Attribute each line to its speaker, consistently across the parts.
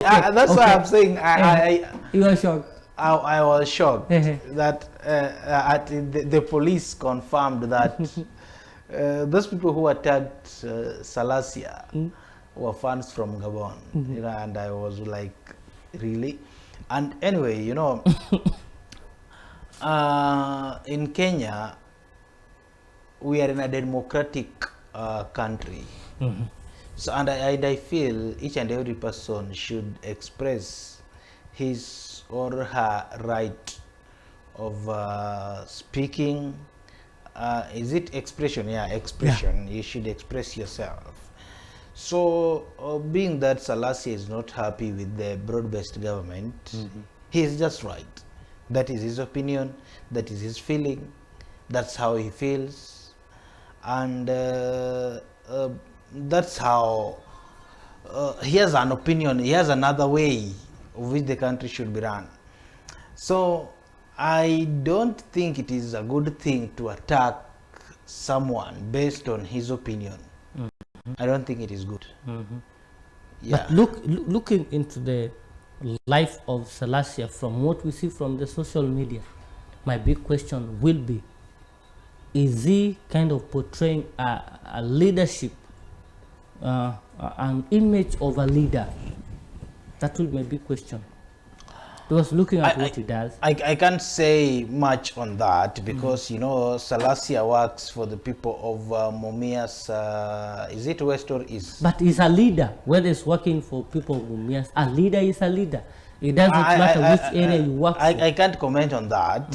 Speaker 1: That's why I'm saying
Speaker 2: you are shocked.
Speaker 1: I was shocked that the police confirmed that those people who attacked Salasia were fans from Gabon, you know, and I was like, really? And anyway, you know, in Kenya, we are in a democratic country. So, and I feel each and every person should express his or her right of speaking. Is it expression? Yeah, expression. You should express yourself. So, being that Selassie is not happy with the broad-based government, he is just right. That is his opinion. That is his feeling. That's how he feels, and that's how he has an opinion. He has another way of which the country should be run. So I don't think it is a good thing to attack someone based on his opinion. I don't think it is good.
Speaker 2: Yeah. But looking into the life of Selassie from what we see from the social media, my big question will be, is he kind of portraying a leadership, an image of a leader? That will be my big question. Because looking at what he does,
Speaker 1: I can't say much on that because you know Selassie works for the people of Mumias. Is it west or east?
Speaker 2: But he's a leader. Whether it's working for people of Mumias, a leader is a leader. It doesn't matter which area you work for.
Speaker 1: I can't comment on that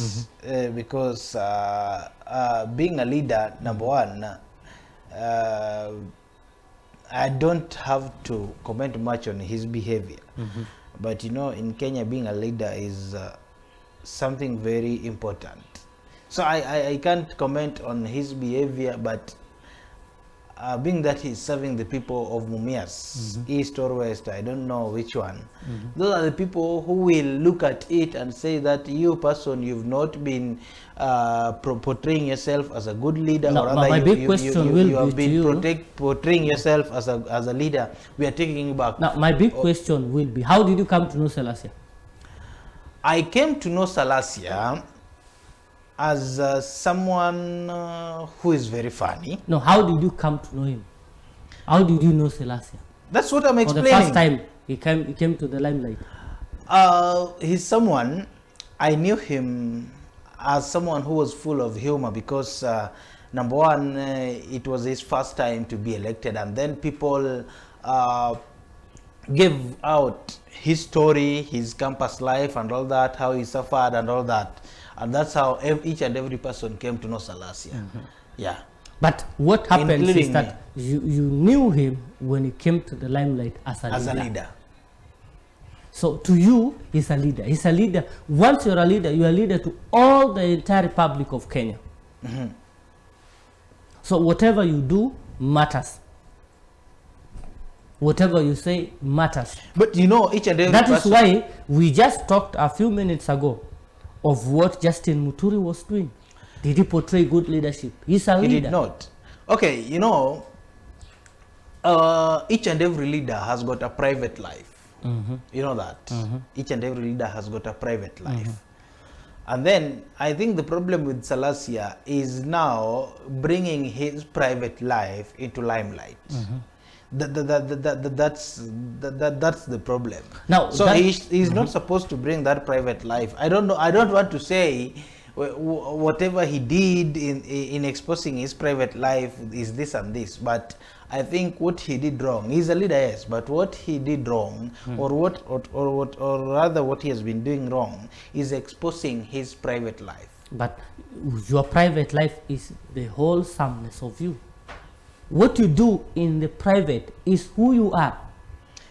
Speaker 1: because being a leader, number one, I don't have to comment much on his behavior. But you know, in Kenya, being a leader is something very important. So I can't comment on his behavior, but being that he's serving the people of Mumias, east or west, I don't know which one. Those are the people who will look at it and say that you person, you've not been portraying yourself as a good leader,
Speaker 2: no,
Speaker 1: or rather
Speaker 2: my big question will
Speaker 1: you have
Speaker 2: be
Speaker 1: been portraying yourself as a leader. We are taking you back.
Speaker 2: Now, my big question will be, how did you come to know Selassie?
Speaker 1: I came to know Selassie as someone who is very funny.
Speaker 2: No, how did you come to know him? How did you know Selassie?
Speaker 1: That's what I'm explaining.
Speaker 2: For the first time he came to the limelight.
Speaker 1: He's someone, I knew him as someone who was full of humor because number one, it was his first time to be elected, and then people gave out his story, his campus life and all that, how he suffered and all that. And that's how each and every person came to know Selassie. Yeah.
Speaker 2: But what happens is that you knew him when he came to the limelight as a leader. So to you, he's a leader. He's a leader. Once you're a leader, you're a leader to all the entire Republic of Kenya. So whatever you do matters. Whatever you say matters.
Speaker 1: But you know, each and every
Speaker 2: person. That is why we just talked a few minutes ago of what Justin Muturi was doing. Did he portray good leadership? He's a leader.
Speaker 1: He did not. Okay, you know, each and every leader has got a private life. You know that. Each and every leader has got a private life. And then I think the problem with Selassie is now bringing his private life into limelight. That's the problem.
Speaker 2: Now,
Speaker 1: so he's not supposed to bring that private life. I don't know. I don't want to say whatever he did in exposing his private life is this and this, but I think what he did wrong. He's a leader, yes, but what he did wrong, or rather what he has been doing wrong, is exposing his private life.
Speaker 2: But your private life is the wholesomeness of you. What you do in the private is who you are.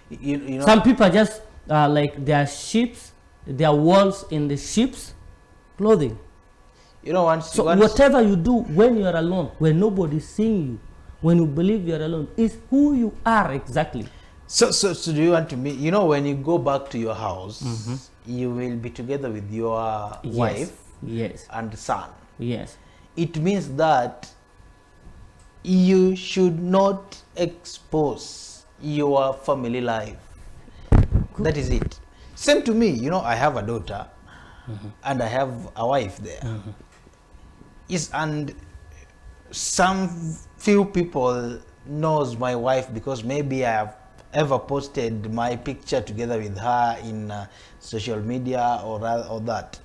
Speaker 2: You know, some people are just like their sheep's, their walls in the sheep's clothing.
Speaker 1: You know,
Speaker 2: whatever you do when you are alone, when nobody's seeing you, when you believe you are alone, is who you are exactly.
Speaker 1: So do you want to meet? You know, when you go back to your house, you will be together with your wife, and son.
Speaker 2: Yes.
Speaker 1: It means that you should not expose your family life. That is it. Same to me, you know, I have a daughter and I have a wife there. Yes, and some few people knows my wife because maybe I have ever posted my picture together with her in social media or that.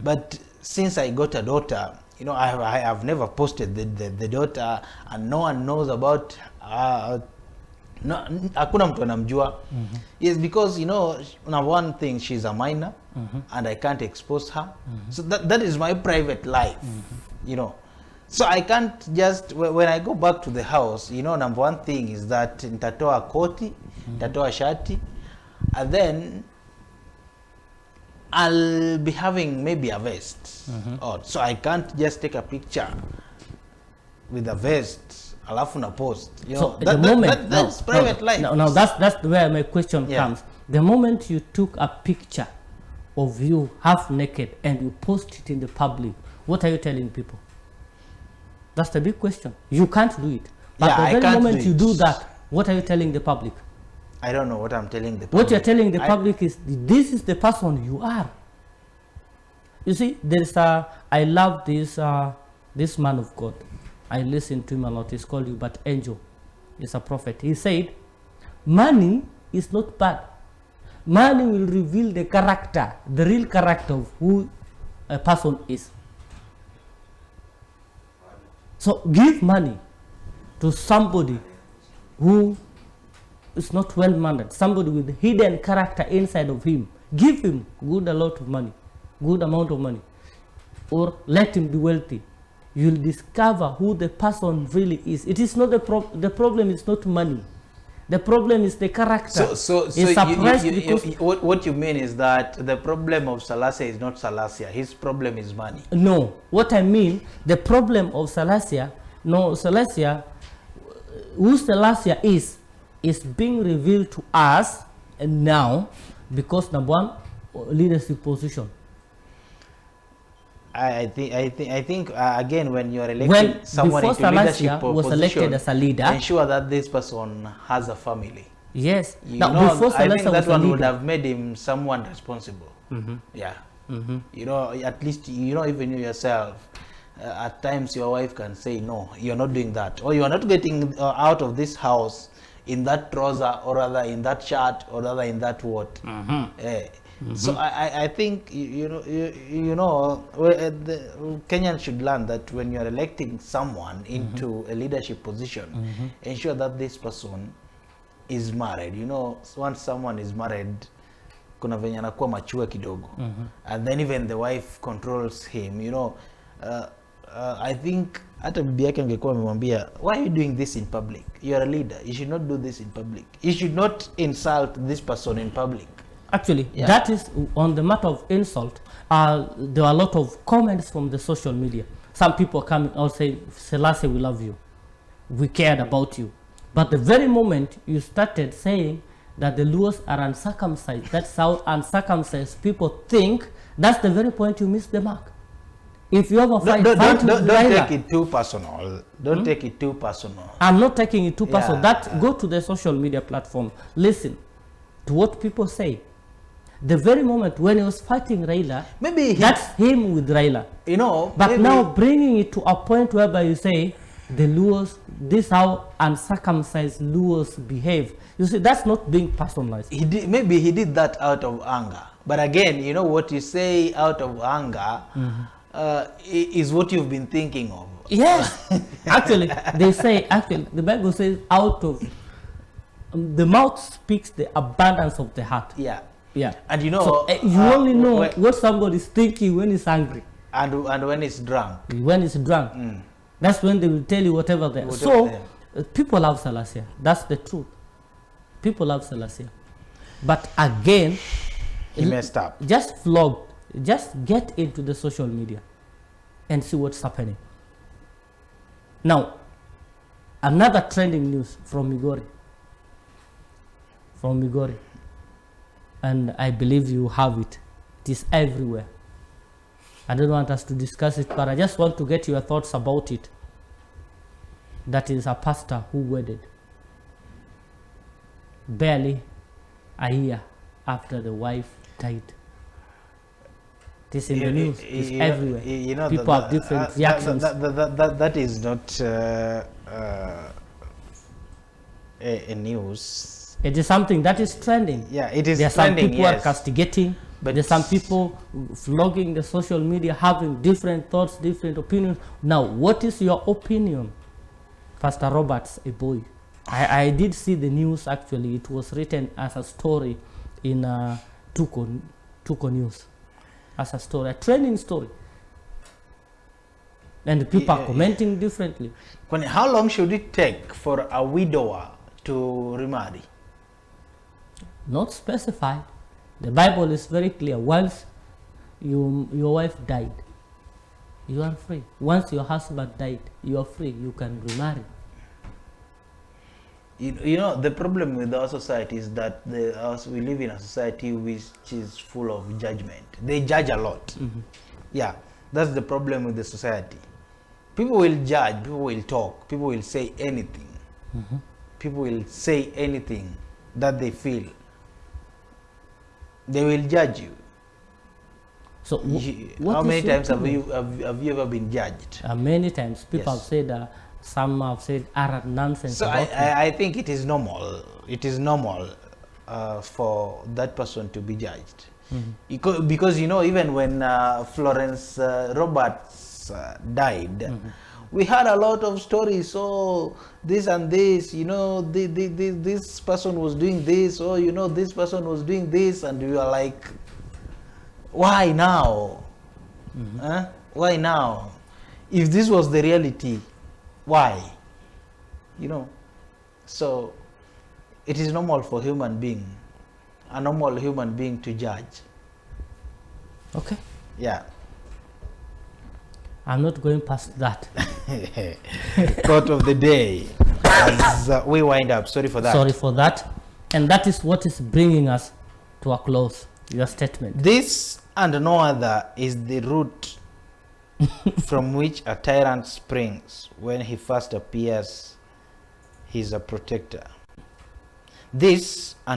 Speaker 1: But since I got a daughter, you know, I have never posted the daughter, and no one knows about no, hakuna mtu anamjua. Yes, because you know, number one thing, she's a minor and I can't expose her. So that is my private life, you know. So I can't just, when I go back to the house, you know, number one thing is that nitatoa koti, nitatoa shati, and then I'll be having maybe a vest. So I can't just take a picture with a vest, alafu na post. You know, that's private life.
Speaker 2: No, that's where my question comes. The moment you took a picture of you half naked and you post it in the public, what are you telling people? That's the big question. You can't do it. But the very moment you do that, what are you telling the public?
Speaker 1: I don't know what I'm telling the public.
Speaker 2: What you're telling the public is, this is the person you are. You see, there's I love this this man of God. I listen to him a lot. He's called But Angel. He's a prophet. He said, money is not bad. Money will reveal the character, the real character of who a person is. So give money to somebody who is not well mannered, somebody with hidden character inside of him. Give him good amount of money, or let him be wealthy. You'll discover who the person really is. It is not the problem is not money. The problem is the character.
Speaker 1: So what you mean is that the problem of Salasia is not Salasia. His problem is money.
Speaker 2: No, what I mean, the problem of Salasia, who Salasia is being revealed to us now, because number one, leadership position.
Speaker 1: I think again, when you are electing someone into leadership
Speaker 2: was elected as a leader,
Speaker 1: ensure that this person has a family.
Speaker 2: Yes.
Speaker 1: Now, before I think that one would have made him someone responsible. Yeah. You know, at least, you know, even you yourself, at times your wife can say, no, you're not doing that, or you are not getting out of this house in that trouser, or rather in that shirt, or rather in that what. So I think you know Kenyans should learn that when you are electing someone into a leadership position, ensure that this person is married. You know, once someone is married, kuna venye anakuwa machua kidogo, and then even the wife controls him. You know, I think hata bibi yake angekuwa amemwambia, why are you doing this in public? You are a leader. You should not do this in public. You should not insult this person in public.
Speaker 2: Actually, that is on the matter of insult. There are a lot of comments from the social media. Some people coming out saying, Selassie, we love you. We cared about you. But the very moment you started saying that the Luos are uncircumcised, that's how uncircumcised people think, that's the very point you missed the mark. If you have a fight,
Speaker 1: don't take it too personal. Don't take it too personal.
Speaker 2: I'm not taking it too personal. Go to the social media platform. Listen to what people say. The very moment when he was fighting Raila, that's him with Raila.
Speaker 1: You know,
Speaker 2: but now bringing it to a point whereby you say the Luos, this how uncircumcised Luos behave. You see, that's not being personalized.
Speaker 1: Maybe he did that out of anger. But again, you know, what you say out of anger is what you've been thinking of.
Speaker 2: Yes. Actually, they say, the Bible says out of the mouth speaks the abundance of the heart.
Speaker 1: Yeah.
Speaker 2: Yeah.
Speaker 1: And you know,
Speaker 2: so, you only know what somebody is thinking when he's angry.
Speaker 1: And when he's drunk.
Speaker 2: When he's drunk. That's when they will tell you whatever they are. So, people love Salasia. That's the truth. People love Salasia. But again,
Speaker 1: he messed up.
Speaker 2: Just vlog. Just get into the social media and see what's happening. Now, another trending news from Migori. And I believe you have it. It is everywhere. I don't want us to discuss it, but I just want to get your thoughts about it. That is a pastor who wedded. Barely a year after the wife died. It is in the news. It's everywhere. People have different reactions.
Speaker 1: That is not a news.
Speaker 2: It is something that is trending.
Speaker 1: Yeah, it is.
Speaker 2: There are
Speaker 1: trending,
Speaker 2: some people
Speaker 1: yes.
Speaker 2: are castigating,
Speaker 1: But
Speaker 2: there's some people vlogging the social media, having different thoughts, different opinions. Now, what is your opinion, Pastor Roberts, a boy? I did see the news. Actually, it was written as a story in Tuko News, as a story, a trending story, and people are commenting differently.
Speaker 1: How long should it take for a widower to remarry?
Speaker 2: Not specified. The Bible is very clear. Once your wife died, you are free. Once your husband died, you are free. You can remarry.
Speaker 1: You know, the problem with our society is that we live in a society which is full of judgment. They judge a lot.
Speaker 2: Mm-hmm.
Speaker 1: Yeah, that's the problem with the society. People will judge, people will talk, people will say anything.
Speaker 2: Mm-hmm.
Speaker 1: People will say anything that they feel. They will judge you.
Speaker 2: So
Speaker 1: how many times have you ever been judged?
Speaker 2: Many times. People
Speaker 1: Yes.
Speaker 2: have said, some have said arrant nonsense.
Speaker 1: So
Speaker 2: about me.
Speaker 1: I think it is normal. It is normal for that person to be judged.
Speaker 2: Mm-hmm.
Speaker 1: Because you know, even when Florence Roberts died,
Speaker 2: Mm-hmm.
Speaker 1: we had a lot of stories. Oh, this and this, you know, this person was doing this, or you know, this person was doing this, and we were like, why now?
Speaker 2: Mm-hmm.
Speaker 1: Huh? Why now? If this was the reality, why? You know, so it is normal for a normal human being to judge.
Speaker 2: Okay.
Speaker 1: Yeah.
Speaker 2: I'm not going past that.
Speaker 1: Quote of the day as we wind up. Sorry for that.
Speaker 2: Sorry for that. And that is what is bringing us to a close. Your statement.
Speaker 1: This and no other is the root from which a tyrant springs. When he first appears, he is a protector. This and